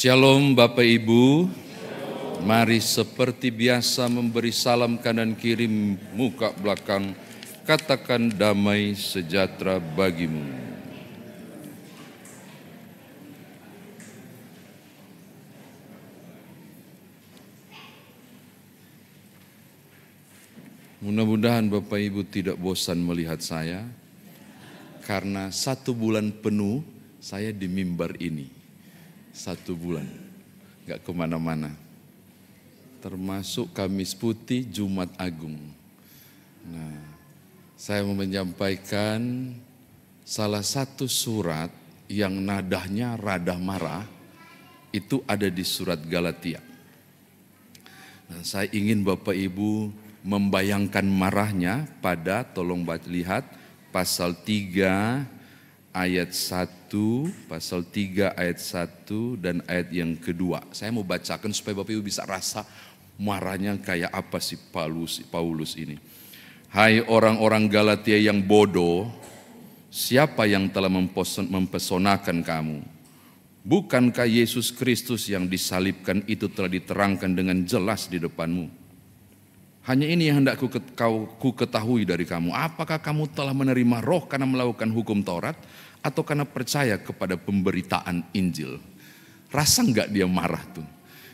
Shalom Bapak Ibu, mari seperti biasa memberi salam kanan kiri muka belakang, katakan damai sejahtera bagimu. Mudah-mudahan Bapak Ibu tidak bosan melihat saya, karena 1 bulan penuh saya di mimbar ini. 1 bulan, gak kemana-mana. Termasuk Kamis Putih, Jumat Agung. Nah, saya mau menyampaikan salah satu surat yang nadanya rada marah, itu ada di surat Galatia. Nah, saya ingin Bapak Ibu membayangkan marahnya pada, tolong lihat, pasal 3 ayat 1, pasal 3 ayat 1 dan ayat yang kedua. Saya mau bacakan supaya Bapak Ibu bisa rasa marahnya kayak apa sih Paulus ini. Hai orang-orang Galatia yang bodoh, siapa yang telah mempesonakan kamu? Bukankah Yesus Kristus yang disalibkan itu telah diterangkan dengan jelas di depanmu? Hanya ini yang hendak ku ketahui dari kamu. Apakah kamu telah menerima roh karena melakukan hukum Taurat atau karena percaya kepada pemberitaan Injil? Rasa enggak dia marah tuh?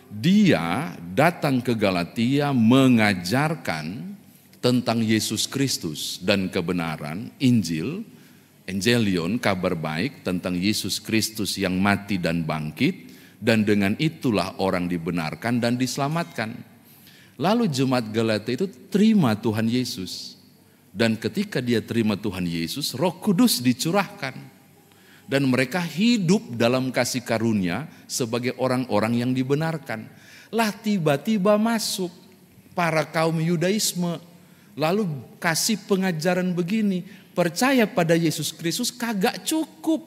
Dia datang ke Galatia mengajarkan tentang Yesus Kristus dan kebenaran, Injil, Evangelion, kabar baik tentang Yesus Kristus yang mati dan bangkit, dan dengan itulah orang dibenarkan dan diselamatkan. Lalu jemaat Galatia itu terima Tuhan Yesus. Dan ketika dia terima Tuhan Yesus, Roh Kudus dicurahkan. Dan mereka hidup dalam kasih karunia sebagai orang-orang yang dibenarkan. Lah tiba-tiba masuk para kaum Yudaisme. Lalu kasih pengajaran begini, percaya pada Yesus Kristus kagak cukup.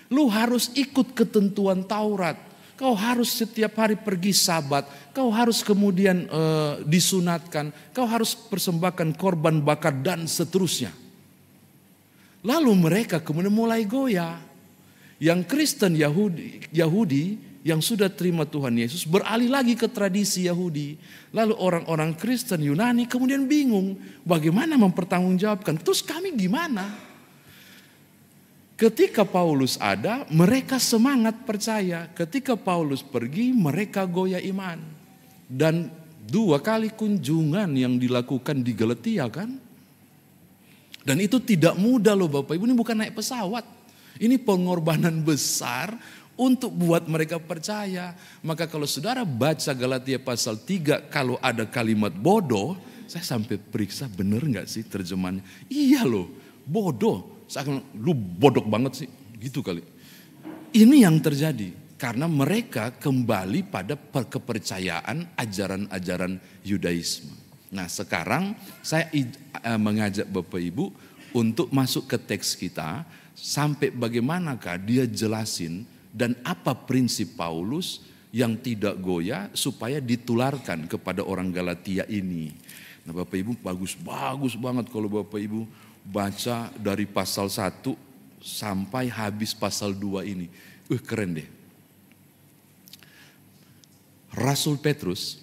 Lu harus ikut ketentuan Taurat. Kau harus setiap hari pergi sabat, kau harus kemudian disunatkan, kau harus persembahkan korban bakar dan seterusnya. Lalu mereka kemudian mulai goyah. Yang Kristen Yahudi yang sudah terima Tuhan Yesus beralih lagi ke tradisi Yahudi. Lalu orang-orang Kristen Yunani kemudian bingung bagaimana mempertanggungjawabkan. Terus kami gimana? Ketika Paulus ada, mereka semangat percaya. Ketika Paulus pergi, mereka goyah iman. Dan 2 kali kunjungan yang dilakukan di Galatia kan. Dan itu tidak mudah loh Bapak Ibu, ini bukan naik pesawat. Ini pengorbanan besar untuk buat mereka percaya. Maka kalau saudara baca Galatia pasal 3, kalau ada kalimat bodoh, saya sampai periksa benar gak sih terjemahannya. Iya loh, bodoh. Saya akan, lu bodoh banget sih, gitu kali. Ini yang terjadi karena mereka kembali pada kepercayaan ajaran-ajaran Yudaisme. Nah sekarang saya mengajak Bapak Ibu untuk masuk ke teks kita sampai bagaimanakah dia jelasin dan apa prinsip Paulus yang tidak goyah supaya ditularkan kepada orang Galatia ini. Nah Bapak Ibu bagus banget kalau Bapak Ibu baca dari pasal 1 sampai habis pasal 2 ini. Keren deh. Rasul Petrus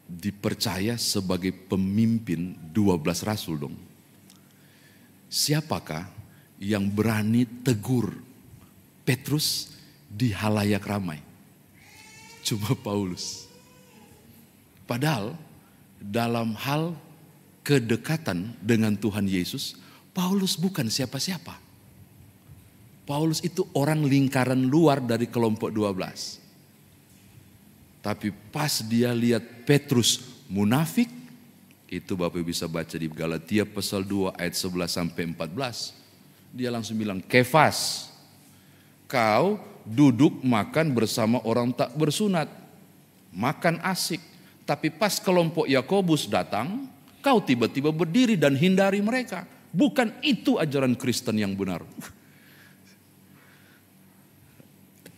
dipercaya sebagai pemimpin 12 rasul dong. Siapakah yang berani tegur Petrus di halayak ramai? Cuma Paulus. Padahal dalam hal kedekatan dengan Tuhan Yesus, Paulus bukan siapa-siapa. Paulus itu orang lingkaran luar dari kelompok 12. Tapi pas dia lihat Petrus munafik, itu Bapak bisa baca di Galatia pasal 2 ayat 11 sampai 14. Dia langsung bilang, Kefas, kau duduk makan bersama orang tak bersunat, makan asik. Tapi pas kelompok Yakobus datang, kau tiba-tiba berdiri dan hindari mereka. Bukan itu ajaran Kristen yang benar.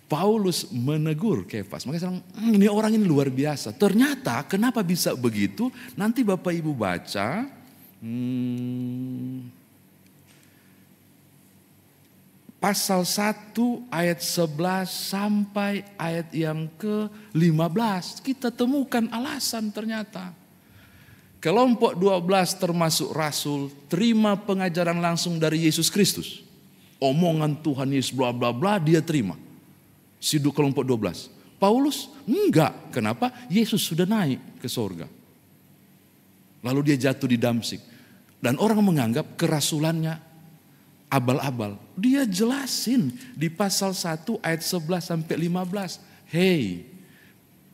Paulus menegur Kefas. Makanya saya bilang, ini orang ini luar biasa. Ternyata kenapa bisa begitu? Nanti Bapak Ibu baca. pasal 1 ayat 11 sampai ayat yang ke-15. Kita temukan alasan ternyata. Kelompok 12 termasuk rasul terima pengajaran langsung dari Yesus Kristus. Omongan Tuhan Yesus bla bla bla dia terima. Siduk kelompok 12. Paulus enggak. Kenapa? Yesus sudah naik ke sorga. Lalu dia jatuh di Damsik. Dan orang menganggap kerasulannya abal-abal. Dia jelasin di pasal 1 ayat 11 sampai 15. Hei,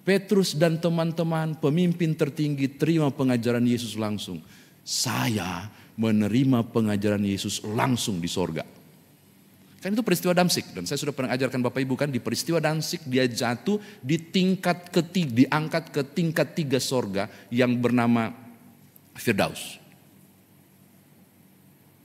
Petrus dan teman-teman pemimpin tertinggi terima pengajaran Yesus langsung. Saya menerima pengajaran Yesus langsung di sorga. Kan itu peristiwa Damsik. Dan saya sudah pernah ajarkan Bapak Ibu kan, di peristiwa Damsik dia jatuh di tingkat ketiga, diangkat ke tingkat 3 sorga yang bernama Firdaus.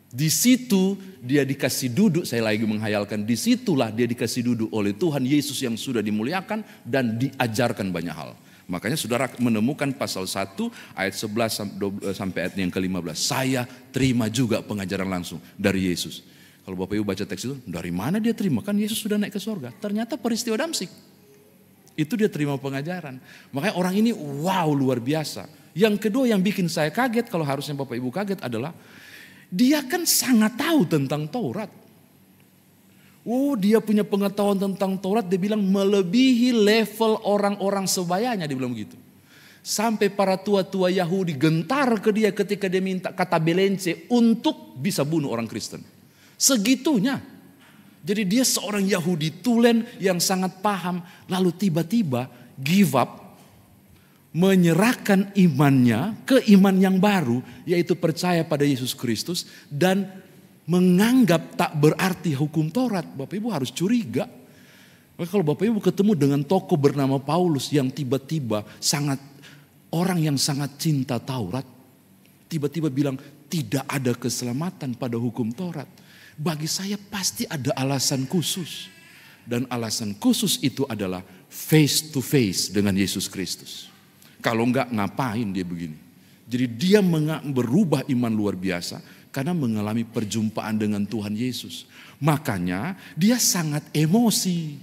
Di situ dia dikasih duduk, saya lagi menghayalkan, disitulah dia dikasih duduk oleh Tuhan Yesus yang sudah dimuliakan dan diajarkan banyak hal. Makanya saudara menemukan pasal 1 ayat 11 sampai ayat yang ke-15. Saya terima juga pengajaran langsung dari Yesus. Kalau Bapak Ibu baca teks itu, dari mana dia terima? Kan Yesus sudah naik ke sorga. Ternyata peristiwa Damsik. Itu dia terima pengajaran. Makanya orang ini wow luar biasa. Yang kedua yang bikin saya kaget, kalau harusnya Bapak Ibu kaget adalah, dia kan sangat tahu tentang Taurat. Oh, dia punya pengetahuan tentang Taurat, dia bilang melebihi level orang-orang sebayanya, dia bilang begitu. Sampai para tua-tua Yahudi gentar ke dia ketika dia minta kata belence untuk bisa bunuh orang Kristen. Segitunya. Jadi dia seorang Yahudi tulen yang sangat paham, lalu tiba-tiba give up, menyerahkan imannya ke iman yang baru, yaitu percaya pada Yesus Kristus dan menganggap tak berarti hukum Taurat. Bapak Ibu harus curiga. Kalau Bapak Ibu ketemu dengan tokoh bernama Paulus yang tiba-tiba orang yang sangat cinta Taurat, tiba-tiba bilang tidak ada keselamatan pada hukum Taurat. Bagi saya pasti ada alasan khusus. Dan alasan khusus itu adalah face to face dengan Yesus Kristus. Kalau enggak ngapain dia begini. Jadi dia berubah iman luar biasa karena mengalami perjumpaan dengan Tuhan Yesus. Makanya dia sangat emosi.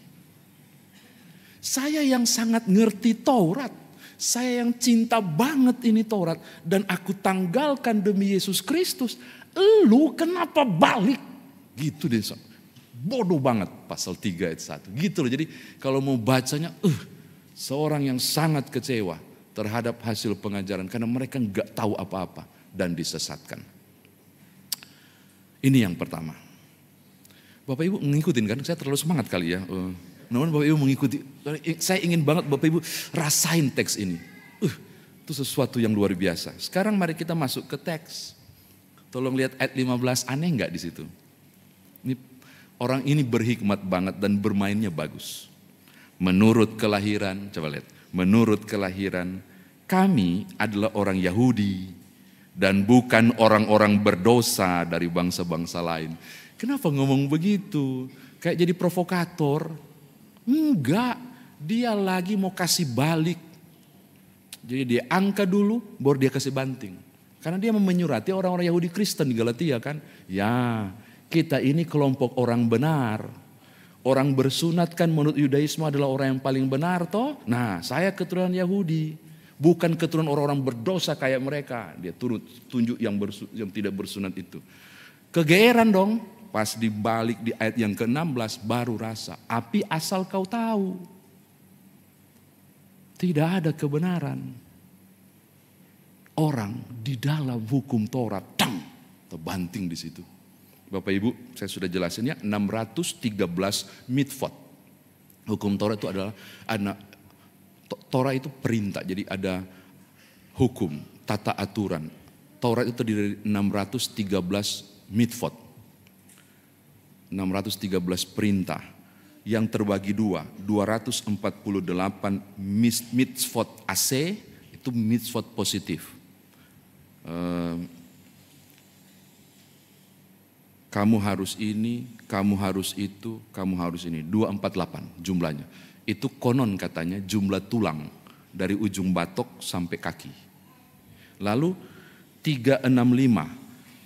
Saya yang sangat ngerti Taurat. Saya yang cinta banget ini Taurat. Dan aku tanggalkan demi Yesus Kristus. Lu kenapa balik? Gitu deh. Bodoh banget pasal 3 ayat 1. Gitu loh. Jadi kalau mau bacanya seorang yang sangat kecewa terhadap hasil pengajaran karena mereka enggak tahu apa-apa dan disesatkan. Ini yang pertama. Bapak Ibu mengikutin kan? Saya terlalu semangat kali ya. Namun Bapak Ibu mengikuti. Saya ingin banget Bapak Ibu rasain teks ini. Itu sesuatu yang luar biasa. Sekarang mari kita masuk ke teks. Tolong lihat ayat 15, aneh enggak di situ? Ini orang ini berhikmat banget dan bermainnya bagus. Menurut kelahiran, coba lihat. Menurut kelahiran, kami adalah orang Yahudi dan bukan orang-orang berdosa dari bangsa-bangsa lain. Kenapa ngomong begitu? Kayak jadi provokator. Enggak, dia lagi mau kasih balik. Jadi dia angka dulu, baru dia kasih banting. Karena dia mau menyurati orang-orang Yahudi Kristen di Galatia kan. Ya, kita ini kelompok orang benar. Orang bersunat kan menurut Yudaisme adalah orang yang paling benar toh. Nah, saya keturunan Yahudi. Bukan keturunan orang-orang berdosa kayak mereka. Dia tunjuk yang tidak bersunat itu. Kegeeran dong. Pas dibalik di ayat yang ke-16 baru rasa. Api asal kau tahu. Tidak ada kebenaran. Orang di dalam hukum Taurat. Terbanting di situ. Bapak Ibu, saya sudah jelasin ya, 613 mitzvot. Hukum Taurat itu adalah, Taurat itu perintah, jadi ada hukum, tata aturan. Taurat itu terdiri dari 613 mitzvot. 613 perintah yang terbagi dua, 248 mitzvot AC, itu mitzvot positif. Kamu harus ini, kamu harus itu, kamu harus ini. 248 jumlahnya. Itu konon katanya jumlah tulang dari ujung batok sampai kaki. Lalu 365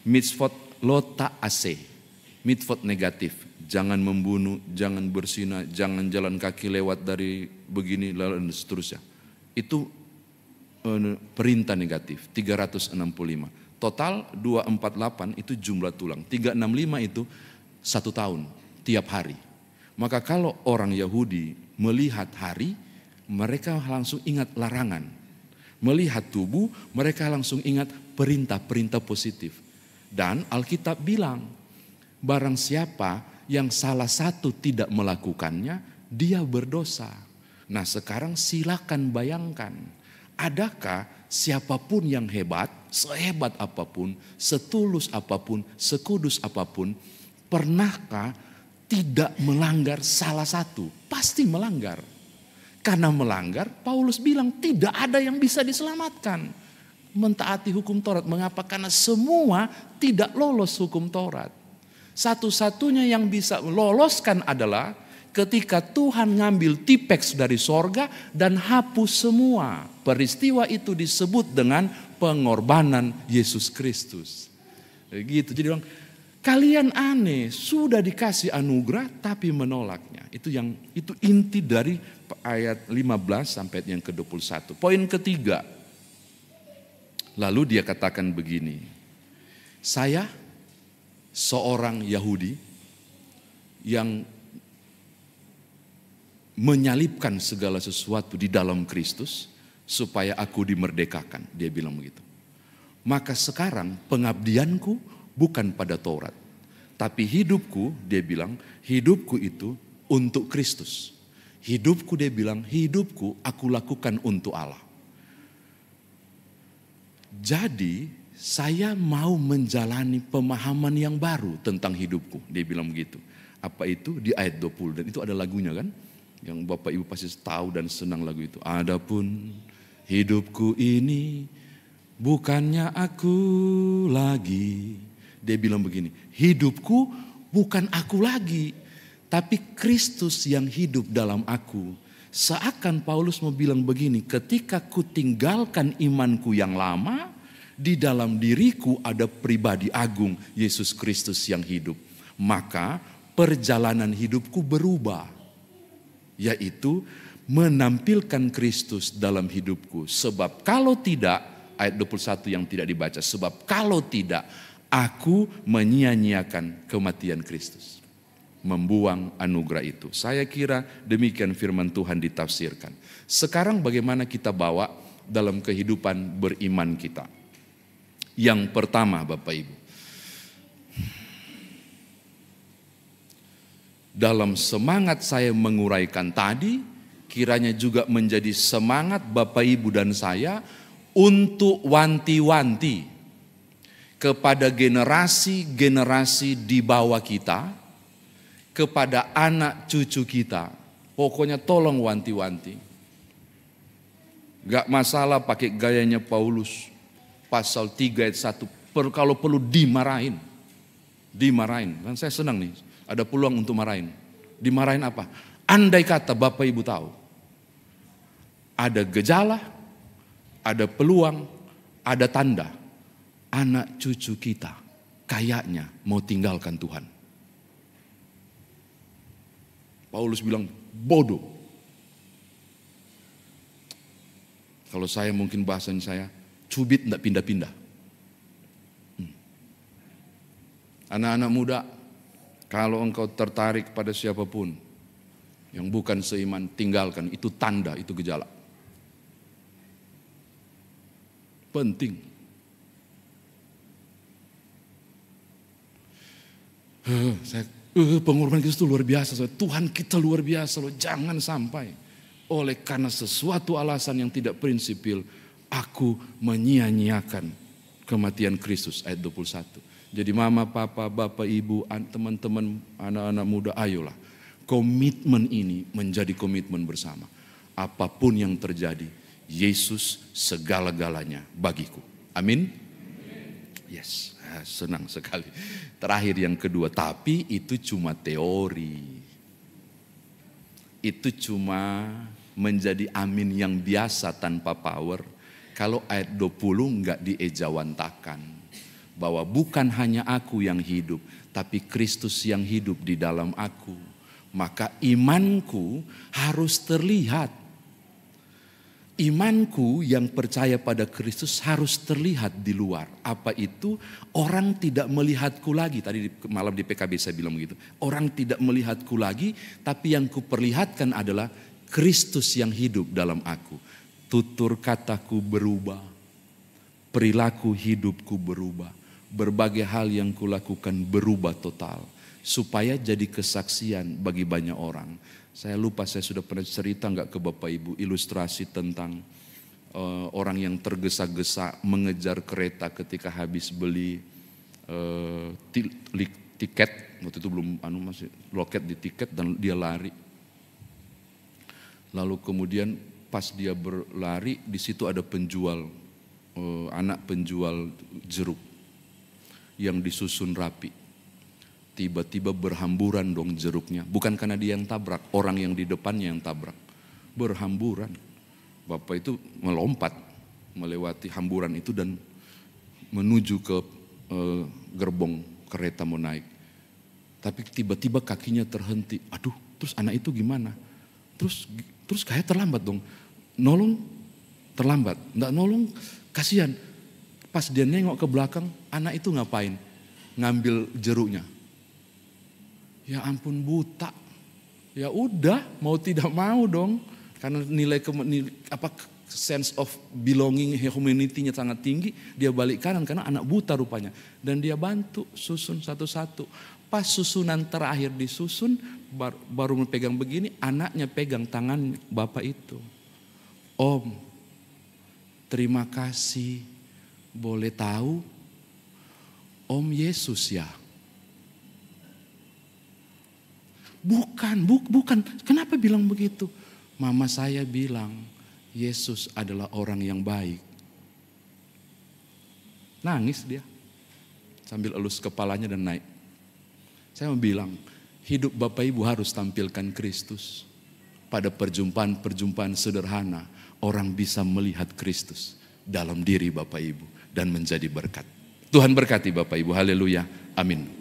mitzvot lo ta'ase, mitzvot negatif. jangan membunuh, jangan berzina, jangan jalan kaki lewat dari begini, dan seterusnya. Itu perintah negatif, 365. Total 248 itu jumlah tulang, 365 itu 1 tahun, tiap hari. Maka kalau orang Yahudi melihat hari, mereka langsung ingat larangan. Melihat tubuh, mereka langsung ingat perintah-perintah positif. Dan Alkitab bilang, barang siapa yang salah satu tidak melakukannya, dia berdosa. Nah sekarang silakan bayangkan, adakah siapapun yang hebat, sehebat apapun, setulus apapun, sekudus apapun, pernahkah tidak melanggar salah satu? Pasti melanggar. Karena melanggar, Paulus bilang tidak ada yang bisa diselamatkan. Mentaati hukum Taurat. Mengapa? Karena semua tidak lolos hukum Taurat. Satu-satunya yang bisa meloloskan adalah ketika Tuhan ngambil tipeks dari sorga dan hapus semua. Peristiwa itu disebut dengan pengorbanan Yesus Kristus. Gitu. Jadi bilang, kalian aneh, sudah dikasih anugerah tapi menolaknya. Itu inti dari ayat 15 sampai yang ke-21. Poin ketiga. Lalu dia katakan begini. Saya seorang Yahudi yang menyalibkan segala sesuatu di dalam Kristus supaya aku dimerdekakan. Dia bilang begitu. Maka sekarang pengabdianku bukan pada Taurat. Tapi hidupku, dia bilang, hidupku itu untuk Kristus. Hidupku, dia bilang, hidupku aku lakukan untuk Allah. Jadi saya mau menjalani pemahaman yang baru tentang hidupku. Dia bilang begitu. Apa itu? Di ayat 20. Dan itu ada lagunya kan? Yang Bapak Ibu pasti tahu dan senang lagu itu. Adapun hidupku ini bukannya aku lagi. Dia bilang begini, hidupku bukan aku lagi, tapi Kristus yang hidup dalam aku. Seakan Paulus mau bilang begini, ketika ku tinggalkan imanku yang lama, di dalam diriku ada pribadi agung, Yesus Kristus yang hidup. Maka perjalanan hidupku berubah, yaitu menampilkan Kristus dalam hidupku. Sebab kalau tidak, ayat 21 yang tidak dibaca, sebab kalau tidak, aku menyia-nyiakan kematian Kristus. Membuang anugerah itu. Saya kira demikian firman Tuhan ditafsirkan. Sekarang bagaimana kita bawa dalam kehidupan beriman kita? Yang pertama Bapak Ibu. Dalam semangat saya menguraikan tadi, kiranya juga menjadi semangat Bapak Ibu dan saya untuk wanti-wanti kepada generasi-generasi di bawah kita, kepada anak cucu kita. Pokoknya tolong wanti-wanti. Gak masalah pakai gayanya Paulus. Pasal 3 ayat 1. Kalau perlu dimarahin. Dimarahin. Dan saya senang nih. Ada peluang untuk marahin. Dimarahin apa? Andai kata Bapak Ibu tahu. Ada gejala. Ada peluang. Ada tanda. Anak cucu kita kayaknya mau tinggalkan Tuhan. Paulus bilang bodoh. Kalau saya mungkin bahasanya saya, cubit tidak pindah-pindah. Anak-anak muda, kalau engkau tertarik pada siapapun yang bukan seiman, tinggalkan. Itu tanda, itu gejala. Penting. Pengorbanan Kristus itu luar biasa. Tuhan kita luar biasa loh. Jangan sampai oleh karena sesuatu alasan yang tidak prinsipil, aku menyia-nyiakan kematian Kristus. Ayat 21. Jadi mama, papa, bapak, ibu, teman-teman, anak-anak muda, ayolah. Komitmen ini menjadi komitmen bersama. Apapun yang terjadi, Yesus segala-galanya bagiku. Amin. Yes. Senang sekali. Terakhir yang kedua, tapi itu cuma teori. Itu cuma menjadi amin yang biasa tanpa power. Kalau ayat 20 enggak diejawantakan. bahwa bukan hanya aku yang hidup, tapi Kristus yang hidup di dalam aku. Maka imanku harus terlihat. Imanku yang percaya pada Kristus harus terlihat di luar. Apa itu? Orang tidak melihatku lagi. Tadi malam di PKB saya bilang begitu. Orang tidak melihatku lagi, tapi yang kuperlihatkan adalah Kristus yang hidup dalam aku. Tutur kataku berubah, perilaku hidupku berubah. Berbagai hal yang kulakukan berubah total. Supaya jadi kesaksian bagi banyak orang. Saya lupa saya sudah pernah cerita enggak ke Bapak Ibu ilustrasi tentang orang yang tergesa-gesa mengejar kereta ketika habis beli tiket. Waktu itu belum masih loket di tiket dan dia lari. Lalu kemudian pas dia berlari di situ ada penjual anak penjual jeruk yang disusun rapi. Tiba-tiba berhamburan dong jeruknya. Bukan karena dia yang tabrak, orang yang di depannya yang tabrak. Berhamburan. Bapak itu melompat, melewati hamburan itu dan menuju ke gerbong kereta mau naik. Tapi tiba-tiba kakinya terhenti. Aduh, terus anak itu gimana? Terus kayak terlambat dong. Nolong, terlambat. Nggak nolong, kasihan. Pas dia nengok ke belakang, anak itu ngapain? Ngambil jeruknya. Ya ampun buta. Ya udah mau tidak mau dong. Karena nilai sense of belonging humanity-nya sangat tinggi. Dia balik kanan karena anak buta rupanya. Dan dia bantu susun satu-satu. Pas susunan terakhir disusun baru memegang begini. Anaknya pegang tangan bapak itu. Om terima kasih. Boleh tahu Om Yesus ya? Bukan. Kenapa bilang begitu? Mama saya bilang, Yesus adalah orang yang baik. Nangis dia. Sambil elus kepalanya dan naik. Saya mau bilang, hidup Bapak Ibu harus tampilkan Kristus. Pada perjumpaan sederhana, orang bisa melihat Kristus dalam diri Bapak Ibu dan menjadi berkat. Tuhan berkati Bapak Ibu. Haleluya. Amin.